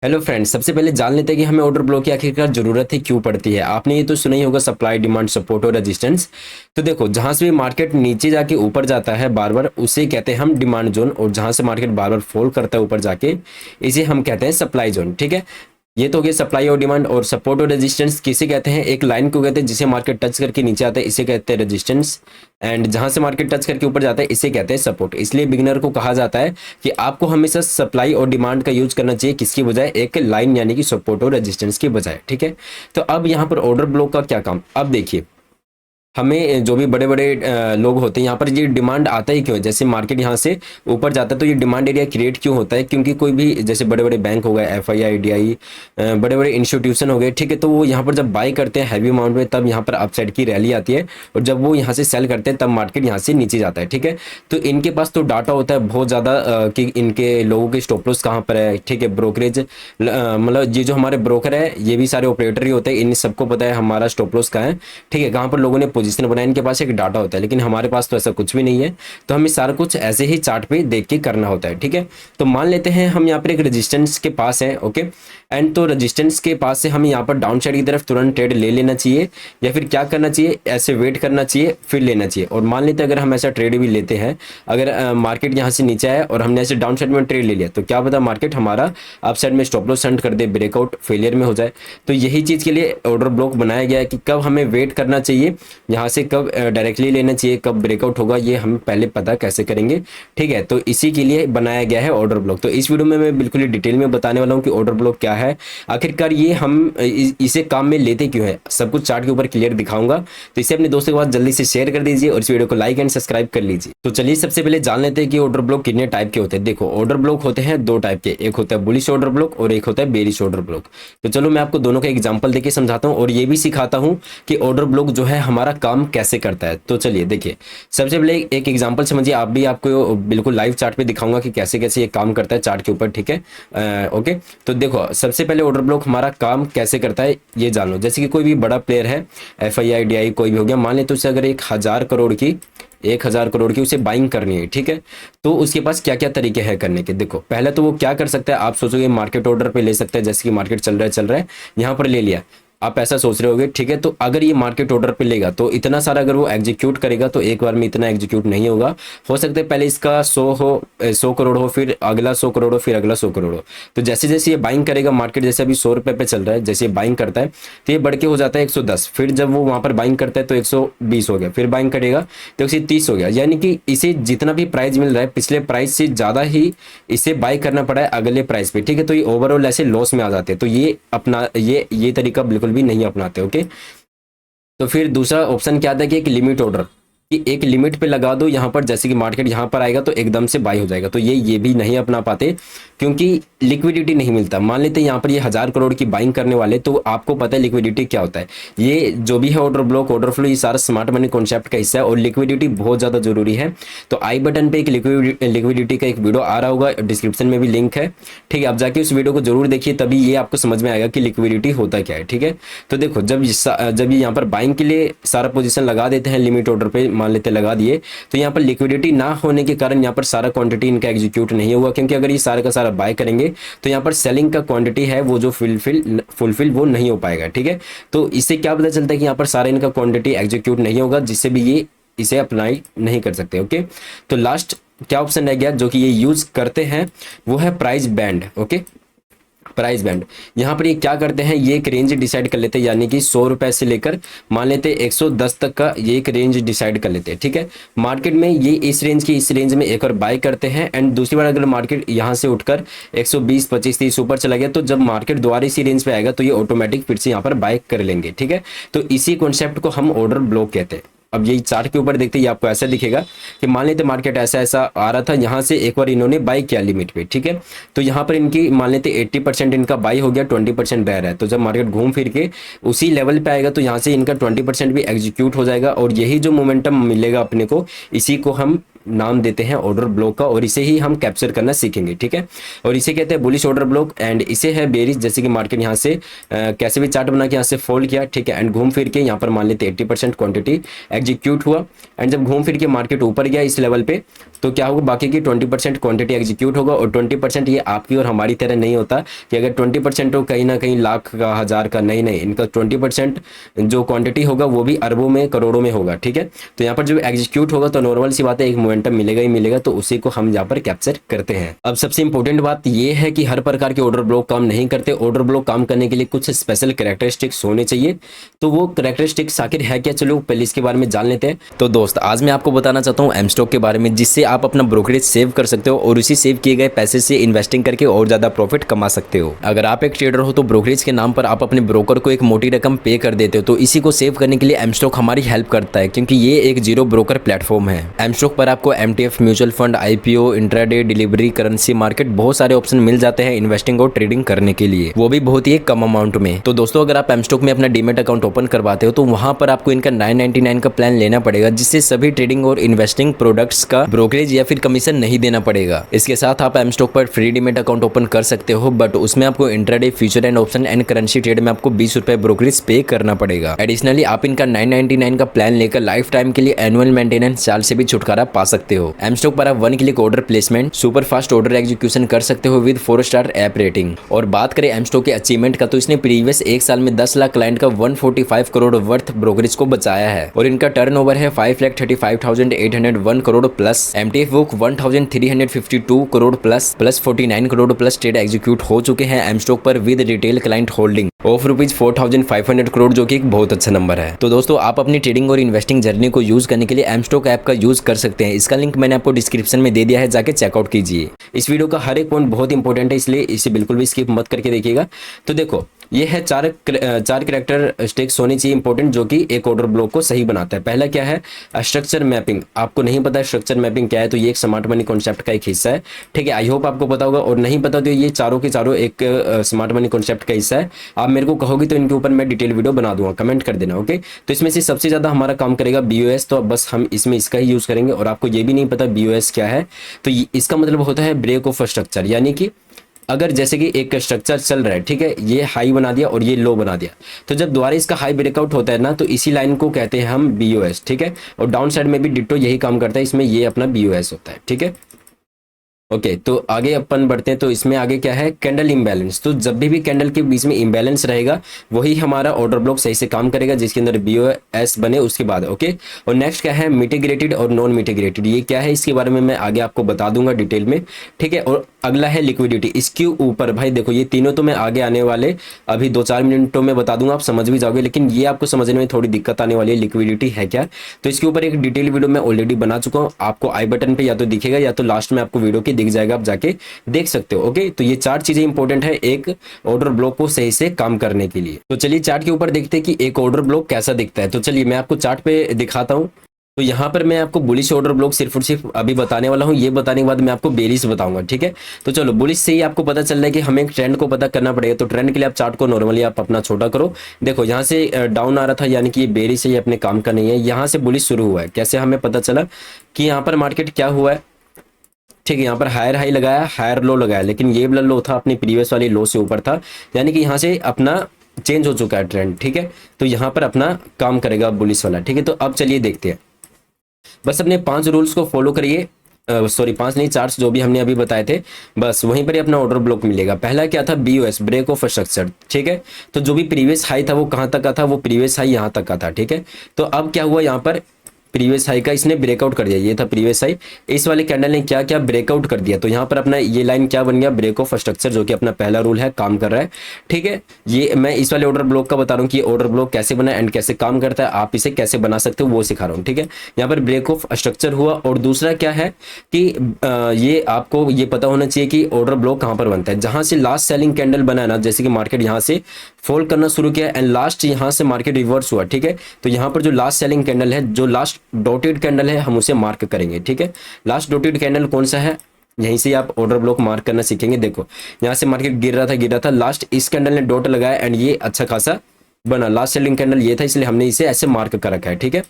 Hello friends, सबसे पहले जान लेते हैं कि हमें ऑर्डर ब्लॉक की आखिरकार जरूरत ही क्यों पड़ती है। आपने ये तो सुना ही होगा, सप्लाई, डिमांड, सपोर्ट और रेजिस्टेंस। तो देखो, जहां से भी मार्केट नीचे जाके ऊपर जाता है बार बार, उसे कहते हैं हम डिमांड जोन, और जहां से मार्केट बार बार फॉल करता है ऊपर जाके, इसे हम कहते हैं सप्लाई जोन। ठीक है, ये तो हो गया सप्लाई और डिमांड। और सपोर्ट और रेजिस्टेंस किसे कहते हैं? एक लाइन को कहते हैं जिसे मार्केट टच करके नीचे आता है, इसे कहते हैं रेजिस्टेंस। एंड जहां से मार्केट टच करके ऊपर जाता है, इसे कहते हैं सपोर्ट। इसलिए बिगिनर को कहा जाता है कि आपको हमेशा सप्लाई और डिमांड का यूज करना चाहिए, किसकी बजाय? एक लाइन यानी कि सपोर्ट और रेजिस्टेंस की बजाय। ठीक है, तो अब यहाँ पर ऑर्डर ब्लॉक का क्या काम, अब देखिए। हमें जो भी बड़े बड़े लोग होते हैं, यहाँ पर ये डिमांड आता ही क्यों है? जैसे मार्केट यहाँ से ऊपर जाता है तो ये डिमांड एरिया क्रिएट क्यों होता है? क्योंकि कोई भी, जैसे बड़े बड़े बैंक हो गए, FII, DI, बड़े बड़े इंस्टीट्यूशन हो गए, ठीक है, तो वो यहाँ पर जब बाय करते हैं हैवी अमाउंट में, तब यहाँ पर अपसाइड की रैली आती है। और जब वो यहाँ से सेल करते हैं तब मार्केट यहाँ से नीचे जाता है। ठीक है, तो इनके पास तो डाटा होता है बहुत ज़्यादा कि इनके लोगों के स्टॉप लॉस कहाँ पर है। ठीक है, ब्रोकरेज, मतलब ये जो हमारे ब्रोकर है, ये भी सारे ऑपरेटर ही होते हैं, इन सबको पता है हमारा स्टॉप लॉस कहाँ है। ठीक है, कहाँ पर लोगों ने पोजीशन बनाया, इनके पास एक डाटा होता है। लेकिन हमारे पास तो ऐसा कुछ भी नहीं है, तो हमें सारा कुछ ऐसे ही चार्ट पे देख के करना होता है। ठीक है, तो मान लेते हैं हम यहाँ पर एक रेजिस्टेंस के पास है। ओके, एंड तो रेजिस्टेंस के पास से हमें यहाँ पर डाउन साइड की तरफ तुरंत ट्रेड ले लेना चाहिए, या फिर क्या करना चाहिए, ऐसे वेट करना चाहिए फिर लेना चाहिए। और मान लेते हैं अगर हम ऐसा ट्रेड भी लेते हैं, अगर मार्केट यहाँ से नीचे आया और हमने ऐसे डाउन साइड में ट्रेड ले लिया, तो क्या पता मार्केट हमारा अप साइड में स्टॉप लॉस सेंड कर दे, ब्रेकआउट फेलियर में हो जाए। तो यही चीज़ के लिए ऑर्डर ब्लॉक बनाया गया है कि कब हमें वेट करना चाहिए, यहाँ से कब डायरेक्टली लेना चाहिए, कब ब्रेकआउट होगा, ये हम पहले पता कैसे करेंगे। ठीक है, तो इसी के लिए बनाया गया है ऑर्डर ब्लॉक। तो इस वीडियो में मैं बिल्कुल ही डिटेल में बताने वाला हूँ कि ऑर्डर ब्लॉक क्या है, आखिरकार ये हम इसे काम में लेते क्यों है, सब कुछ चार्ट के ऊपर क्लियर दिखाऊंगा। तो इसे अपने दोस्तों के पास जल्दी से शेयर कर दीजिए और इस वीडियो को लाइक एंड सब्सक्राइब कर लीजिए। तो चलिए सबसे पहले जान लेते हैं कि ऑर्डर ब्लॉक कितने टाइप के होते हैं। देखो, ऑर्डर ब्लॉक होते हैं दो टाइप के, एक होता है बुलिश ऑर्डर ब्लॉक और एक होता है बेरिश ऑर्डर ब्लॉक। तो चलो मैं आपको दोनों का एग्जाम्पल देके समझाता हूँ और ये भी सिखाता हूँ कि ऑर्डर ब्लॉक जो है हमारा काम कैसे करता है। तो चलिए देखिए, सबसे पहले एक एग्जाम्पल समझिए, आप भी आपको बिल्कुल लाइव चार्ट पे दिखाऊंगा कि कैसे कैसे ये काम करता है चार्ट के ऊपर। ठीक है, ओके, तो देखो सबसे पहले ऑर्डर ब्लॉक हमारा काम कैसे करता है ये जान लो। जैसे कि कोई भी बड़ा प्लेयर है, FII, DI कोई भी हो गया, मान ले तो उसे अगर 1,000 करोड़ की उसे बाइंग करनी है। ठीक है, तो उसके पास क्या क्या तरीके हैं करने के। देखो, पहले तो वो क्या कर सकता है, आप सोचोगे मार्केट ऑर्डर पे ले सकता है, जैसे कि मार्केट चल रहा है, यहाँ पर ले लिया, आप ऐसा सोच रहे होगे। ठीक है, तो अगर ये मार्केट ऑर्डर पे लेगा तो इतना सारा अगर वो एग्जीक्यूट करेगा तो एक बार में इतना एग्जीक्यूट नहीं होगा। हो सकता है पहले इसका 100 करोड़ हो, फिर अगला 100 करोड़ हो, फिर अगला 100 करोड़ हो। तो जैसे जैसे ये बाइंग करेगा, मार्केट जैसे अभी 100 रुपये पे चल रहा है, जैसे बाइंग करता है तो ये बढ़ के हो जाता है 110। फिर जब वो वहाँ पर बाइंग करता है तो 120 हो गया, फिर बाइंग करेगा तो 130 हो गया। यानी कि इसे जितना भी प्राइस मिल रहा है पिछले प्राइस से ज़्यादा ही इसे बाई करना पड़ा है अगले प्राइस पे। ठीक है, तो ये ओवरऑल ऐसे लॉस में आ जाते हैं। तो ये तरीका बिल्कुल भी नहीं अपनाते। ओके, तो फिर दूसरा ऑप्शन क्या आता है कि एक लिमिट ऑर्डर, कि एक लिमिट पे लगा दो यहाँ पर, जैसे कि मार्केट यहाँ पर आएगा तो एकदम से बाई हो जाएगा। तो ये भी नहीं अपना पाते क्योंकि लिक्विडिटी नहीं मिलता। मान लेते हैं यहाँ पर ये 1,000 करोड़ की बाइंग करने वाले, तो आपको पता है लिक्विडिटी क्या होता है। ये जो भी है ऑर्डर ब्लॉक, ऑर्डर फ्लो, ये सारा स्मार्ट मनी कॉन्सेप्ट का हिस्सा है और लिक्विडिटी बहुत ज़्यादा जरूरी है। तो आई बटन पे एक लिक्विडिटी का एक वीडियो आ रहा होगा, डिस्क्रिप्शन में भी लिंक है। ठीक है, आप जाके उस वीडियो को जरूर देखिए, तभी ये आपको समझ में आएगा कि लिक्विडिटी होता क्या है। ठीक है, तो देखो, जब ये यहाँ पर बाइंग के लिए सारा पोजीशन लगा देते हैं लिमिट ऑर्डर पे, मान लेते लगा दिए, तो यहाँ पर लिक्विडिटी ना होने के कारण यहाँ पर सारा क्वांटिटी इनका एग्जीक्यूट नहीं हुआ। क्योंकि अगर ये सारा का सारा बाय करेंगे तो यहाँ पर सेलिंग का क्वांटिटी है वो जो फुलफिल वो नहीं हो पाएगा। ठीक है, तो इससे क्या पता चलता है कि यहाँ पर सारा इनका क्वांटिटी एग्जीक्यूट नहीं होगा, जिससे भी ये इसे अप्लाई नहीं कर सकते। ओके, तो लास्ट क्या ऑप्शन रह गया जो कि ये यूज करते हैं, वो है price band. Okay, price band, यहाँ पर ये क्या करते हैं, ये एक रेंज डिसाइड कर लेते हैं, यानी कि 100 रुपए से लेकर मान लेते हैं 110 तक का ये एक रेंज डिसाइड कर लेते हैं। ठीक है, मार्केट में ये इस रेंज में एक और बाय करते हैं, एंड दूसरी बार अगर मार्केट यहाँ से उठकर 120, 25, 30 ऊपर चला गया, तो जब मार्केट दोबारा इसी रेंज पे आएगा तो ये ऑटोमेटिक फिर से यहाँ पर बाय कर लेंगे। ठीक है, तो इसी कॉन्सेप्ट को हम ऑर्डर ब्लॉक कहते हैं। अब यही चार्ट के ऊपर देखते ही आपको ऐसा दिखेगा कि मान लेते मार्केट ऐसा ऐसा आ रहा था, यहाँ से एक बार इन्होंने बाई किया लिमिट पे। ठीक है, तो यहाँ पर इनकी मान लेते 80% इनका बाई हो गया, 20% रह रहा है। तो जब मार्केट घूम फिर के उसी लेवल पे आएगा तो यहाँ से इनका 20% भी एग्जीक्यूट हो जाएगा और यही जो मोमेंटम मिलेगा अपने को, इसी को हम नाम देते हैं ऑर्डर ब्लॉक का, और इसे ही हम कैप्चर करना सीखेंगे, ठीक है। और इसे कहते हैं बुलिश ऑर्डर ब्लॉक, एंड इसे है बेरिश, जैसे कि मार्केट यहाँ से कैसे भी चार्ट बना के यहाँ से फोल्ड किया, ठीक है, एंड घूम फिर के यहाँ पर मान लेते 80% क्वांटिटी एग्जीक्यूट हुआ, एंड जब घूम फिर के मार्केट ऊपर गया इस लेवल पे, तो क्या होगा, बाकी की 20% क्वांटिटी एग्जीक्यूट होगा। और 20% ये आपकी और हमारी तरह नहीं होता कि अगर 20% हो कहीं ना कहीं लाख का, हजार का, नहीं नहीं, इनका 20% जो क्वांटिटी होगा वो भी अरबों में, करोड़ों में होगा, ठीक है। तो यहाँ पर जब एग्जीक्यूट होगा तो नॉर्मल सी बात है, एक मोमेंटम मिलेगा ही मिलेगा, तो उसी को हम यहाँ पर कैप्चर करते हैं। अब सबसे इंपॉर्टेंट बात ये है कि हर प्रकार के ऑर्डर ब्लॉक काम नहीं करते। ऑर्डर ब्लॉक काम करने के लिए कुछ स्पेशल कैरेक्टरिस्टिक्स होने चाहिए। तो वो कैरेक्टरिस्टिक्स आखिर है क्या, चलो पहले इसके बारे में जान लेते हैं। तो दोस्त, आज मैं आपको बताना चाहता हूँ एम स्टॉक के बारे में, जिससे आप अपना ब्रोकरेज सेव कर सकते हो और उसी सेव किए गए पैसे से इन्वेस्टिंग करके और ज्यादा प्रॉफिट कमा सकते हो। अगर आप एक ट्रेडर हो तो ब्रोकरेज के नाम पर आप अपने ब्रोकर को एक मोटी रकम पे कर देते हो, तो इसी को सेव करने के लिए एम स्टॉक हमारी हेल्प करता है, क्योंकि ये एक जीरो ब्रोकर प्लेटफॉर्म है। एम स्टॉक पर आपको MTF, mutual fund, IPO, intraday, delivery, currency market, बहुत सारे ऑप्शन मिल जाते हैं इन्वेस्टिंग और ट्रेडिंग करने के लिए, वो भी बहुत ही कम अमाउंट में। तो दोस्तों, अगर आप एम स्टॉक में अपना डीमेट अकाउंट ओपन करवाते हो तो वहां पर आपको इनका 999 का प्लान लेना पड़ेगा, जिससे सभी ट्रेडिंग और इन्वेस्टिंग प्रोडक्ट्स का ब्रोकरेज या फिर कमीशन नहीं देना पड़ेगा। इसके साथ आप एम स्टॉक पर फ्री डीमेट अकाउंट ओपन कर सकते हो, बट उसमें आपको intraday, future and option and currency trade में आपको 20 रुपए ब्रोकरेज पे करना पड़ेगा। एडिशनली आप इनका 999 का प्लान लेकर लाइफ टाइम के लिए एनुअल मेंटेनेंस चार्ज से भी छुटकारा पा सकते हो। एम स्टॉक पर आप 1 click order placement, super fast order execution कर सकते हो विद 4 स्टार ऐप रेटिंग। और बात करें एम स्टॉक के अचीवमेंट का, तो इसने प्रीवियस एक साल में 10 लाख क्लाइंट का 145 करोड़ वर्थ ब्रोकरेज को बचाया है, और इनका टर्नओवर है 5,35,801 crore plus, MTF book 1,352 crore plus 49 crore plus trade execute हो चुके हैं एम स्टॉक पर with retail client holding of ₹4,500 crore, जो कि एक बहुत अच्छा नंबर है। तो दोस्तों, आप अपनी ट्रेडिंग और इन्वेस्टिंग जर्नी को यूज करने के लिए एम स्टॉक ऐप का यूज कर सकते हैं। इसका लिंक मैंने आपको डिस्क्रिप्शन में दे दिया है, जाके चेकआउट कीजिए। इस वीडियो का हर एक पॉइंट बहुत इंपॉर्टेंट है, इसलिए इसे बिल्कुल भी स्किप मत करके देखिएगा। तो देखो, ये है चार कैरेक्टरिस्टिक्स होनी चाहिए इंपॉर्टेंट, जो कि एक ऑर्डर ब्लॉक को सही बनाता है। पहला क्या है, स्ट्रक्चर मैपिंग। आपको नहीं पता स्ट्रक्चर मैपिंग क्या है, तो ये एक स्मार्ट मनी कॉन्सेप्ट का एक हिस्सा है, ठीक है। आई होप आपको पता होगा, और नहीं पता तो ये चारों के चारों एक स्मार्ट मनी कॉन्सेप्ट का हिस्सा है। आप मेरे को कहोगे तो इनके ऊपर मैं डिटेल वीडियो बना दूंगा, कमेंट कर देना, ओके। तो इसमें से सबसे ज्यादा हमारा काम करेगा बीओएस, तो बस हम इसमें इसका ही यूज करेंगे। और आपको ये भी नहीं पता बीओएस क्या है, तो इसका मतलब होता है ब्रेक ऑफ स्ट्रक्चर। यानी कि अगर जैसे कि एक स्ट्रक्चर चल रहा है, ठीक है, ये हाई बना दिया और ये लो बना दिया, तो जब दोबारा इसका हाई ब्रेकआउट होता है ना, तो इसी लाइन को कहते हैं हम बीओएस, ठीक है। और डाउन साइड में भी डिट्टो यही काम करता है, इसमें ये अपना बीओएस होता है, ठीक है। ओके, तो आगे अपन बढ़ते हैं। तो इसमें आगे क्या है, कैंडल इम्बैलेंस। तो जब भी कैंडल के बीच में इम्बैलेंस रहेगा, वही हमारा ऑर्डर ब्लॉक सही से काम करेगा, जिसके अंदर बीओएस बने उसके बाद, ओके। और नेक्स्ट क्या है, मिटिगेटेड और नॉन मिटिगेटेड। ये क्या है, इसके बारे में मैं आगे आपको बता दूंगा डिटेल में, ठीक है। और अगला है लिक्विडिटी। इसके ऊपर भाई देखो, ये तीनों तो मैं आगे आने वाले अभी 2-4 मिनटों में बता दूंगा, आप समझ भी जाओगे, लेकिन ये आपको समझने में थोड़ी दिक्कत आने वाली है, लिक्विडिटी है क्या। तो इसके ऊपर एक डिटेल वीडियो मैं ऑलरेडी बना चुका हूँ, आपको आई बटन पे या तो दिखेगा या तो लास्ट में आपको वीडियो के दिख जाएगा, आप जाके देख सकते हो, ओके। तो ये 4 चीजें इंपॉर्टेंट है एक ऑर्डर ब्लॉक को सही से काम करने के लिए। तो चलिए चार्ट के ऊपर देखते हैं कि एक ऑर्डर ब्लॉक कैसा दिखता है। तो चलिए मैं आपको चार्ट पे दिखाता हूँ। तो यहाँ पर मैं आपको बुलिश ऑर्डर ब्लॉक सिर्फ और सिर्फ अभी बताने वाला हूँ, ये बताने के बाद मैं आपको बेरिश बताऊंगा, ठीक है। तो चलो, बुलिश से ही आपको पता चल रहा है कि हमें एक ट्रेंड को पता करना पड़ेगा। तो ट्रेंड के लिए आप चार्ट को नॉर्मली आप अपना छोटा करो। देखो, यहाँ से डाउन आ रहा था, यानी कि ये बेरिश है, ये अपने काम का नहीं है। यहाँ से बुलिश शुरू हुआ है, कैसे हमें पता चला कि यहाँ पर मार्केट क्या हुआ है, ठीक है। यहाँ पर हायर हाई लगाया, हायर लो लगाया, लेकिन ये वाला लो था अपनी प्रीवियस वाली लो से ऊपर था, यानी कि यहाँ से अपना चेंज हो चुका है ट्रेंड, ठीक है। तो यहाँ पर अपना काम करेगा बुलिश वाला, ठीक है। तो अब चलिए देखते हैं, बस अपने 5 रूल्स को फॉलो करिए, सॉरी 5 नहीं, 4 जो भी हमने अभी बताए थे, बस वहीं पर ही अपना ऑर्डर ब्लॉक मिलेगा। पहला क्या था, बीओएस, ब्रेक ऑफ स्ट्रक्चर, ठीक है। तो जो भी प्रीवियस हाई था वो कहाँ तक का था, वो प्रीवियस हाई यहाँ तक का था, ठीक है। तो अब क्या हुआ, यहाँ पर प्रीवियस हाई का इसने ब्रेकआउट कर दिया, ये था प्रीवियस हाई, इस वाले कैंडल ने क्या क्या ब्रेकआउट कर दिया। तो यहाँ पर अपना ये लाइन क्या बन गया, ब्रेक ऑफ स्ट्रक्चर, जो कि अपना पहला रूल है, काम कर रहा है, ठीक है। ये मैं इस वाले ऑर्डर ब्लॉक का बता रहा हूँ कि ऑर्डर ब्लॉक कैसे बना एंड कैसे काम करता है, आप इसे कैसे बना सकते हो वो सिखा रहा हूँ, ठीक है। यहाँ पर ब्रेक ऑफ स्ट्रक्चर हुआ। और दूसरा क्या है कि ये आपको ये पता होना चाहिए कि ऑर्डर ब्लॉक कहाँ पर बनता है, जहां से लास्ट सेलिंग कैंडल बना है ना, जैसे कि मार्केट यहाँ से फॉल करना शुरू किया एंड लास्ट यहाँ से मार्केट रिवर्स हुआ, ठीक है। तो यहाँ पर जो लास्ट सेलिंग कैंडल है, जो लास्ट डॉटेड कैंडल है, हम उसे मार्क करेंगे, ठीक है। लास्ट डॉटेड कैंडल कौन सा है, यहीं से आप ऑर्डर ब्लॉक मार्क करना सीखेंगे। देखो, यहाँ से मार्केट गिर रहा था, लास्ट इस कैंडल ने डॉट लगाया एंड ये अच्छा खासा बना, लास्ट सेलिंग कैंडल ये था, इसलिए हमने इसे ऐसे मार्क कर रखा है, ठीक है।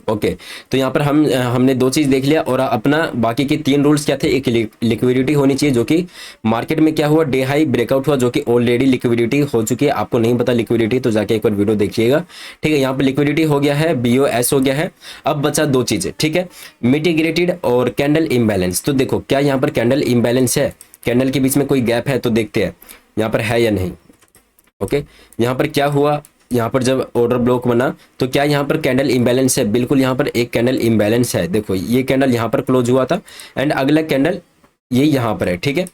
ओके। तो यहाँ पर हमने दो चीज़ देख लिया और अपना बाकी के तीन रूल्स क्या थे, एक लिक्विडिटी होनी चाहिए जो कि मार्केट में क्या हुआ, डे हाई ब्रेकआउट हुआ जो कि ऑलरेडी लिक्विडिटी हो चुकी है। आपको नहीं पता लिक्विडिटी तो जाके एक बार वीडियो देखिएगा, ठीक है। यहाँ पर लिक्विडिटी हो गया है, BOS हो गया है। अब बचा दो चीज़ें, ठीक है, मिटिगेटेड और कैंडल इम्बैलेंस। तो देखो क्या यहाँ पर कैंडल इम्बैलेंस है, कैंडल के बीच में कोई गैप है तो देखते हैं यहाँ पर है या नहीं। ओके, यहाँ पर क्या हुआ, यहाँ पर जब ऑर्डर ब्लॉक बना तो क्या यहाँ पर कैंडल इम्बैलेंस है, बिल्कुल यहाँ पर एक कैंडल इम्बैलेंस है। देखो ये कैंडल यहाँ पर क्लोज हुआ था एंड अगला कैंडल ये यहाँ पर है, ठीक है।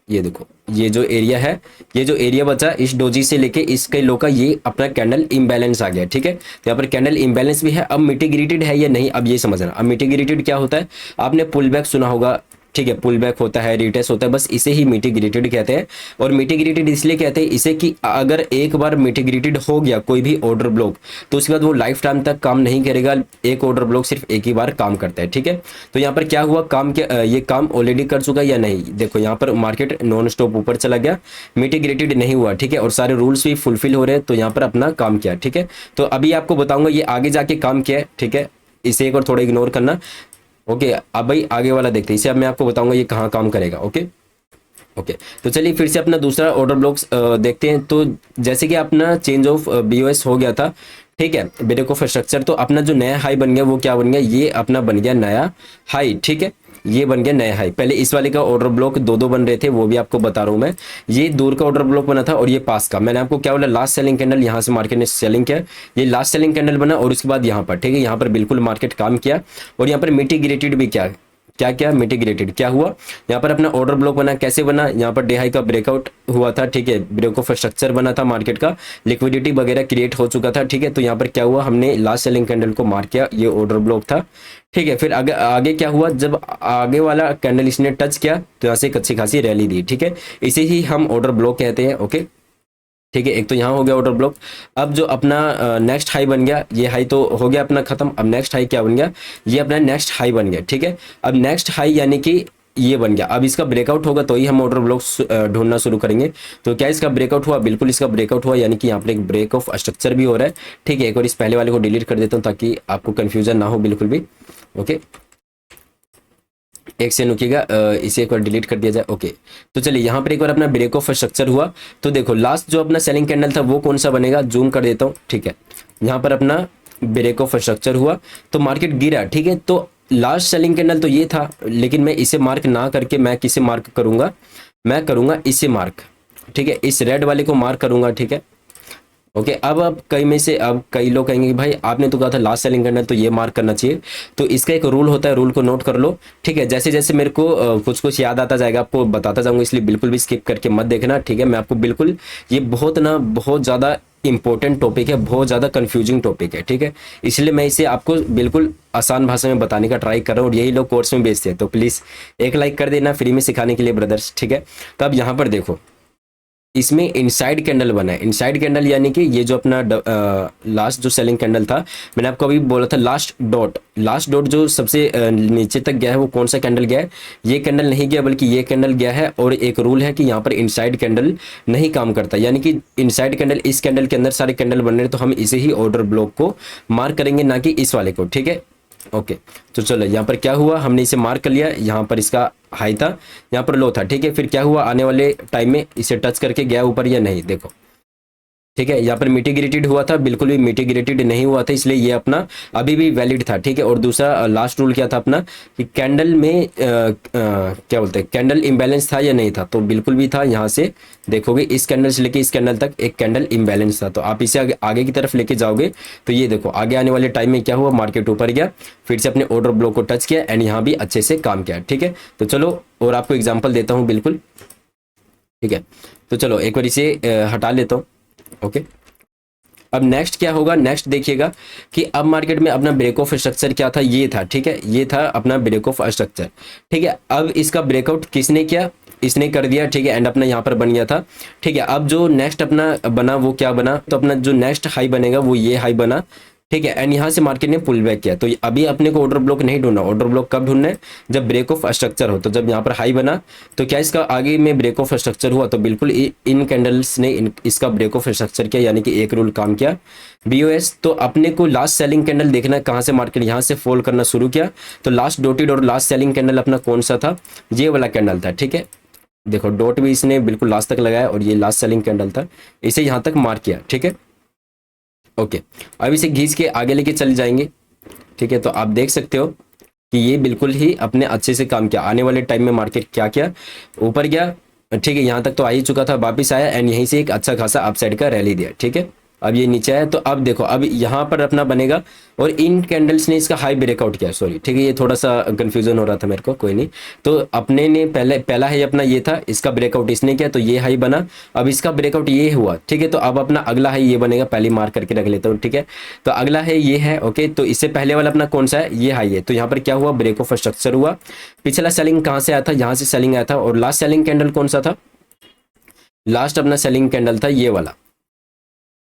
ये देखो ये जो एरिया है, ये जो एरिया बचा इस डोजी से लेके इसके लो का, ये अपना कैंडल इम्बैलेंस आ गया, ठीक है। तो यहाँ पर कैंडल इम्बैलेंस भी है। अब मिटिगेटेड है या नहीं, अब ये समझना। अब मिटिगेटेड क्या होता है, आपने पुल बैक सुना होगा, ठीक है, पुल बैक होता है, रिटेस्ट होता है, बस इसे ही मिटिगेटेड कहते हैं। और मिटिगेटेड इसलिए कहते हैं इसे कि अगर एक बार मिटिगेटेड हो गया कोई भी ऑर्डर ब्लॉक तो उसके बाद वो लाइफ टाइम तक काम नहीं करेगा। एक ऑर्डर ब्लॉक सिर्फ एक ही बार काम करता है, ठीक है। तो यहाँ पर क्या हुआ, काम क्या ये काम ऑलरेडी कर चुका है या नहीं। देखो यहाँ पर मार्केट नॉन स्टॉप ऊपर चला गया, मिटिगेटेड नहीं हुआ, ठीक है, और सारे रूल्स भी फुलफिल हो रहे हैं तो यहाँ पर अपना काम किया, ठीक है। तो अभी आपको बताऊंगा ये आगे जाके काम किया है, ठीक है, इसे एक और थोड़ा इग्नोर करना। ओके, अब भाई आगे वाला देखते हैं, इसे अब मैं आपको बताऊंगा ये कहाँ काम करेगा। ओके ओके, तो चलिए फिर से अपना दूसरा ऑर्डर ब्लॉक्स देखते हैं। तो जैसे कि अपना चेंज ऑफ BOS हो गया था, ठीक है, ब्रेक ऑफ स्ट्रक्चर, तो अपना जो नया हाई बन गया वो क्या बन गया, ये अपना बन गया नया हाई, ठीक है, ये बन गया नया हाई। पहले इस वाले का ऑर्डर ब्लॉक दो दो बन रहे थे, वो भी आपको बता रहा हूँ मैं। ये दूर का ऑर्डर ब्लॉक बना था और ये पास का। मैंने आपको क्या बोला, लास्ट सेलिंग कैंडल, यहाँ से मार्केट ने सेलिंग किया, ये लास्ट सेलिंग कैंडल बना और उसके बाद यहाँ पर, ठीक है, यहाँ पर बिल्कुल मार्केट काम किया। और यहाँ पर मिटिगेटेड भी क्या क्या क्या मिटिगेटेड क्या हुआ, यहाँ पर अपना ऑर्डर ब्लॉक बना, कैसे बना, यहाँ पर डे हाई का ब्रेकआउट हुआ था, ठीक है, ब्रेक ऑफ स्ट्रक्चर बना था मार्केट का, लिक्विडिटी वगैरह क्रिएट हो चुका था, ठीक है। तो यहाँ पर क्या हुआ, हमने लास्ट सेलिंग कैंडल को मार्क किया, ये ऑर्डर ब्लॉक था, ठीक है। फिर आगे आगे क्या हुआ, जब आगे वाला कैंडल इसने टच किया तो यहाँ से एक अच्छी खासी रैली दी, ठीक है, इसे ही हम ऑर्डर ब्लॉक कहते हैं। ओके, ठीक है, एक तो यहाँ हो गया ऑर्डर ब्लॉक। अब जो अपना नेक्स्ट हाई बन गया, ये हाई तो हो गया अपना खत्म। अब नेक्स्ट हाई क्या बन गया, ये अपना नेक्स्ट हाई बन गया, ठीक है। अब नेक्स्ट हाई यानी कि ये बन गया। अब इसका ब्रेकआउट होगा तो ही हम ऑर्डर ब्लॉक ढूंढना शुरू करेंगे। तो क्या इसका ब्रेकआउट हुआ, बिल्कुल इसका ब्रेकआउट हुआ, यानी कि यहाँ पर एक ब्रेक ऑफ स्ट्रक्चर भी हो रहा है, ठीक है। एक और इस पहले वाले को डिलीट कर देता हूँ ताकि आपको कन्फ्यूजन ना हो बिल्कुल भी। ओके, एक से रुकिएगा, इसे एक बार डिलीट कर दिया जाए। ओके, तो चलिए यहाँ पर एक बार अपना ब्रेक ऑफ स्ट्रक्चर हुआ। तो देखो लास्ट जो अपना सेलिंग कैंडल था वो कौन सा बनेगा, जूम कर देता हूँ, ठीक है। यहाँ पर अपना ब्रेक ऑफ स्ट्रक्चर हुआ तो मार्केट गिरा, ठीक है। तो लास्ट सेलिंग कैंडल तो ये था, लेकिन मैं इसे मार्क ना करके मैं किसे मार्क करूंगा, मैं करूंगा इसे मार्क, ठीक है, इस रेड वाले को मार्क करूंगा, ठीक है। ओके, अब कई लोग कहेंगे कि भाई आपने तो कहा था लास्ट सेलिंग करना है तो ये मार्क करना चाहिए। तो इसका एक रूल होता है, रूल को नोट कर लो, ठीक है। जैसे जैसे मेरे को कुछ कुछ याद आता जाएगा आपको बताता जाऊंगा, इसलिए बिल्कुल भी स्किप करके मत देखना, ठीक है। मैं आपको बिल्कुल, ये बहुत ज़्यादा इंपॉर्टेंट टॉपिक है, बहुत ज़्यादा कंफ्यूजिंग टॉपिक है, ठीक है। इसलिए मैं इसे आपको बिल्कुल आसान भाषा में बताने का ट्राई कर रहा हूँ और यही लोग कोर्स में बेचते हैं। तो प्लीज़ एक लाइक कर देना फ्री में सिखाने के लिए ब्रदर्स, ठीक है। तो अब यहाँ पर देखो इसमें इनसाइड कैंडल बना है। इनसाइड कैंडल यानी कि ये जो अपना लास्ट जो सेलिंग कैंडल था, मैंने आपको अभी बोला था लास्ट डॉट जो सबसे नीचे तक गया है वो कौन सा कैंडल गया है, ये कैंडल नहीं गया बल्कि ये कैंडल गया है। और एक रूल है कि यहाँ पर इनसाइड कैंडल नहीं काम करता, यानी कि इनसाइड कैंडल, इस कैंडल के अंदर सारे कैंडल बन रहे हैं तो हम इसे ही ऑर्डर ब्लॉक को मार्क करेंगे, ना कि इस वाले को, ठीक है। ओके, तो चलो यहाँ पर क्या हुआ, हमने इसे मार्क कर लिया, यहाँ पर इसका हाई था, यहाँ पर लो था, ठीक है। फिर क्या हुआ, आने वाले टाइम में इसे टच करके गया ऊपर या नहीं, देखो, ठीक है। यहाँ पर मिटिगेटेड हुआ था, बिल्कुल भी मिटिगेटेड नहीं हुआ था, इसलिए ये अपना अभी भी वैलिड था, ठीक है। और दूसरा लास्ट रूल क्या था अपना, कि कैंडल में क्या बोलते हैं, कैंडल इम्बैलेंस था या नहीं था, तो बिल्कुल भी था। यहाँ से देखोगे इस कैंडल से लेके इस कैंडल तक एक कैंडल इम्बैलेंस था, तो आप इसे आगे की तरफ लेके जाओगे तो ये देखो आगे आने वाले टाइम में क्या हुआ, मार्केट ऊपर गया, फिर से अपने ऑर्डर ब्लॉक को टच किया एंड यहाँ भी अच्छे से काम किया, ठीक है। तो चलो और आपको एग्जाम्पल देता हूँ बिल्कुल, ठीक है। तो चलो एक बार इसे हटा लेता हूँ। ओके, अब नेक्स्ट क्या होगा, नेक्स्ट देखिएगा कि अब मार्केट में अपना ब्रेक ऑफ स्ट्रक्चर क्या था, ये था, ठीक है, ये था अपना ब्रेक ऑफ स्ट्रक्चर, ठीक है। अब इसका ब्रेकआउट किसने किया, इसने कर दिया, ठीक है, एंड अपना यहाँ पर बन गया था, ठीक है। अब जो नेक्स्ट अपना बना वो क्या बना, तो अपना जो नेक्स्ट हाई बनेगा वो ये हाई बना, ठीक है, एंड यहाँ से मार्केट ने पुल बैक किया। तो अभी अपने को ऑर्डर ब्लॉक नहीं ढूंढना, ऑर्डर ब्लॉक कब ढूंढना है, जब ब्रेक ऑफ स्ट्रक्चर हो। तो जब यहाँ पर हाई बना तो क्या इसका आगे में ब्रेक ऑफ स्ट्रक्चर हुआ, तो बिल्कुल इन कैंडल्स ने इसका ब्रेक ऑफ स्ट्रक्चर किया, यानी कि एक रूल काम किया BOS। तो अपने को लास्ट सेलिंग कैंडल देखना है कहाँ से मार्केट यहाँ से फॉल करना शुरू किया। तो लास्ट डॉटेड और लास्ट सेलिंग कैंडल अपना कौन सा था, ये वाला कैंडल था। ठीक है, देखो डॉट भी इसने बिल्कुल लास्ट तक लगाया और ये लास्ट सेलिंग कैंडल था, इसे यहाँ तक मार्क किया। ठीक है, ओके, अब इसे घींच के आगे लेके चले जाएंगे। ठीक है, तो आप देख सकते हो कि ये बिल्कुल ही अपने अच्छे से काम किया। आने वाले टाइम में मार्केट क्या किया, ऊपर गया। ठीक है, यहाँ तक तो आ ही चुका था, वापिस आया एंड यहीं से एक अच्छा खासा अपसाइड का रैली दिया। ठीक है, अब ये नीचे आया। तो अब देखो, अब यहाँ पर अपना बनेगा और इन कैंडल्स ने इसका हाई ब्रेकआउट किया। सॉरी, ठीक है, ये थोड़ा सा कंफ्यूजन हो रहा था मेरे को, कोई नहीं। तो अपने ने पहला हाई अपना ये था, इसका ब्रेकआउट इसने किया तो ये हाई बना। अब इसका ब्रेकआउट ये हुआ। ठीक है, तो अब अपना अगला हाई ये बनेगा, पहले मार्क करके रख लेता हूँ। ठीक है, तो अगला है ये है। ओके, तो इससे पहले वाला अपना कौन सा है, ये हाई है। तो यहाँ पर क्या हुआ, ब्रेक ऑफ स्ट्रक्चर हुआ। पिछला सेलिंग कहाँ से आया था, यहाँ से सेलिंग आया था। और लास्ट सेलिंग कैंडल कौन सा था, लास्ट अपना सेलिंग कैंडल था ये वाला।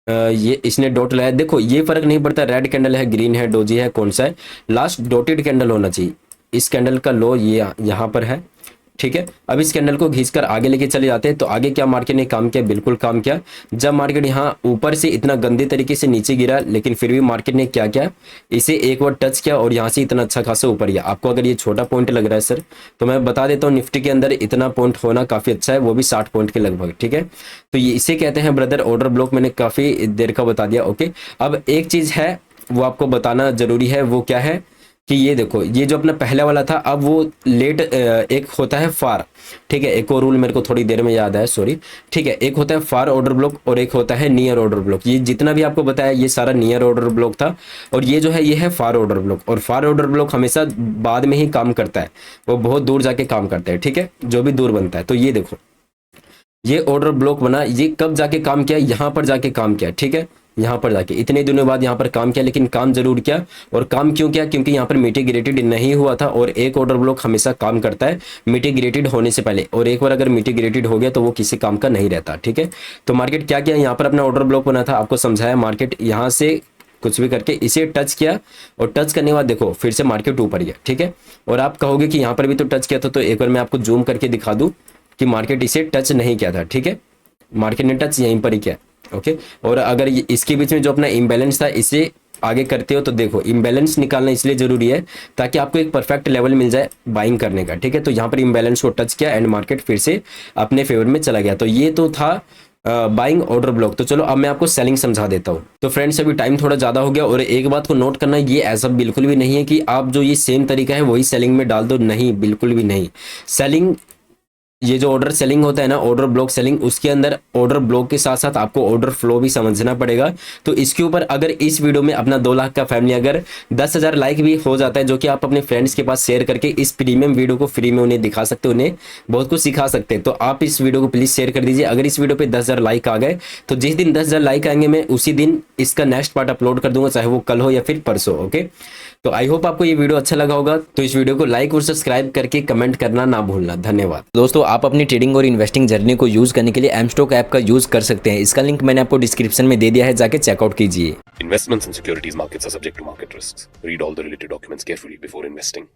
ये इसने डॉट लगाया। देखो ये फर्क नहीं पड़ता, रेड कैंडल है, ग्रीन है, डोजी है, कौन सा है, लास्ट डॉटेड कैंडल होना चाहिए। इस कैंडल का लो ये यहाँ पर है। ठीक है, अब इस कैंडल को खींचकर आगे लेके चले जाते हैं। तो आगे क्या मार्केट ने काम किया, बिल्कुल काम किया। जब मार्केट यहाँ ऊपर से इतना गंदे तरीके से नीचे गिरा, लेकिन फिर भी मार्केट ने क्या किया, इसे एक बार टच किया और यहाँ से इतना अच्छा खासा ऊपर गया। आपको अगर ये छोटा पॉइंट लग रहा है सर, तो मैं बता देता हूँ, निफ्टी के अंदर इतना पॉइंट होना काफी अच्छा है, वो भी 60 पॉइंट के लगभग। ठीक है, तो ये इसे कहते हैं ब्रदर ऑर्डर ब्लॉक। मैंने काफी देर का बता दिया। ओके, अब एक चीज है वो आपको बताना जरूरी है, वो क्या है कि ये देखो, ये जो अपना पहला वाला था, अब वो लेट एक होता है फार। ठीक है, एक और रूल मेरे को थोड़ी देर में याद आया, सॉरी। ठीक है, एक होता है फार ऑर्डर ब्लॉक और एक होता है नियर ऑर्डर ब्लॉक। ये जितना भी आपको बताया ये सारा नियर ऑर्डर ब्लॉक था, और ये जो है ये है फार ऑर्डर ब्लॉक। और फार ऑर्डर ब्लॉक हमेशा बाद में ही काम करता है, वो बहुत दूर जाके काम करता है। ठीक है, जो भी दूर बनता है। तो ये देखो, ये ऑर्डर ब्लॉक बना, ये कब जाके काम किया, यहाँ पर जाके काम किया। ठीक है, यहाँ पर जाके इतने दिनों बाद यहाँ पर काम किया, लेकिन काम जरूर किया। और काम क्यों किया, क्योंकि यहाँ पर मिटिगेटेड नहीं हुआ था। और एक ऑर्डर ब्लॉक हमेशा काम करता है मिटिगेटेड होने से पहले, और एक बार अगर मिटिगेटेड हो गया तो वो किसी काम का नहीं रहता। ठीक है, तो मार्केट क्या किया, यहाँ पर अपना ऑर्डर ब्लॉक बना था, आपको समझाया। मार्केट यहाँ से कुछ भी करके इसे टच किया, और टच करने के बाद देखो फिर से मार्केट ऊपर गया। ठीक है, और आप कहोगे कि यहाँ पर भी तो टच किया था, तो एक बार मैं आपको जूम करके दिखा दूं कि मार्केट इसे टच नहीं किया था। ठीक है, मार्केट ने टच यहीं पर ही किया। ओके, और अगर इसके बीच में जो अपना इम्बैलेंस था इसे आगे करते हो, तो देखो इम्बैलेंस निकालना इसलिए जरूरी है ताकि आपको एक परफेक्ट लेवल मिल जाए बाइंग करने का। ठीक है, तो यहाँ पर इम्बैलेंस को टच किया एंड मार्केट फिर से अपने फेवर में चला गया। तो ये तो था बाइंग ऑर्डर ब्लॉक। तो चलो अब मैं आपको सेलिंग समझा देता हूँ। तो फ्रेंड्स अभी टाइम थोड़ा ज्यादा हो गया, और एक बात को नोट करना, ये ऐसा बिल्कुल भी नहीं है कि आप जो ये सेम तरीका है वही सेलिंग में डाल दो, नहीं, बिल्कुल भी नहीं। सेलिंग, ये जो ऑर्डर सेलिंग होता है ना, ऑर्डर ब्लॉक सेलिंग, उसके अंदर ऑर्डर ब्लॉक के साथ साथ आपको ऑर्डर फ्लो भी समझना पड़ेगा। तो इसके ऊपर अगर इस वीडियो में अपना 2 लाख का फैमिली अगर 10,000 लाइक भी हो जाता है, जो कि आप अपने फ्रेंड्स के पास शेयर करके इस प्रीमियम वीडियो को फ्री में उन्हें दिखा सकते हैं, उन्हें बहुत कुछ सिखा सकते हैं। तो आप इस वीडियो को प्लीज शेयर कर दीजिए। अगर इस वीडियो पे 10,000 लाइक आ गए, तो जिस दिन 10,000 लाइक आएंगे मैं उसी दिन इसका नेक्स्ट पार्ट अपलोड कर दूंगा, चाहे वो कल हो या फिर परसों। ओके, तो आई होप आपको ये वीडियो अच्छा लगा होगा। तो इस वीडियो को लाइक और सब्सक्राइब करके कमेंट करना ना भूलना। धन्यवाद दोस्तों। आप अपनी ट्रेडिंग और इन्वेस्टिंग जर्नी को यूज करने के लिए एमस्टॉक ऐप का यूज कर सकते हैं। इसका लिंक मैंने आपको डिस्क्रिप्शन में दे दिया है, जाके चेकआउट कीजिए। Investments in securities markets are subject to market risks. Read all the related documents carefully before investing.